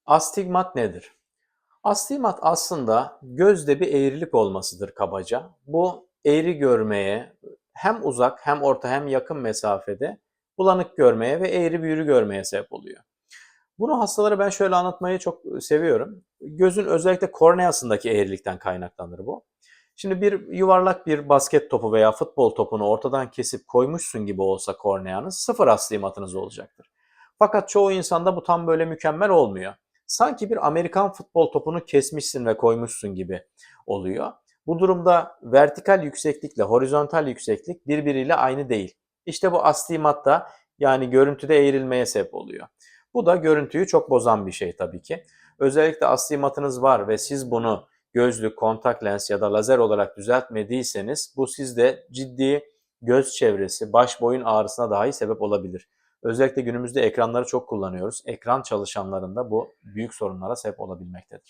Astigmat nedir? Astigmat aslında gözde bir eğrilik olmasıdır kabaca. Bu eğri görmeye hem uzak hem orta hem yakın mesafede bulanık görmeye ve eğri büğrü görmeye sebep oluyor. Bunu hastalara ben şöyle anlatmayı çok seviyorum. Gözün özellikle korneasındaki eğrilikten kaynaklanır bu. Şimdi bir yuvarlak bir basket topu veya futbol topunu ortadan kesip koymuşsun gibi olsa korneanız sıfır astigmatınız olacaktır. Fakat çoğu insanda bu tam böyle mükemmel olmuyor. Sanki bir Amerikan futbol topunu kesmişsin ve koymuşsun gibi oluyor. Bu durumda vertikal yükseklikle horizontal yükseklik birbiriyle aynı değil. İşte bu astigmatta yani görüntüde eğrilmeye sebep oluyor. Bu da görüntüyü çok bozan bir şey tabii ki. Özellikle astigmatınız var ve siz bunu gözlük, kontak lens ya da lazer olarak düzeltmediyseniz bu sizde ciddi göz çevresi, baş boyun ağrısına dahi sebep olabilir. Özellikle günümüzde ekranları çok kullanıyoruz. Ekran çalışanlarında bu büyük sorunlara sebep olabilmektedir.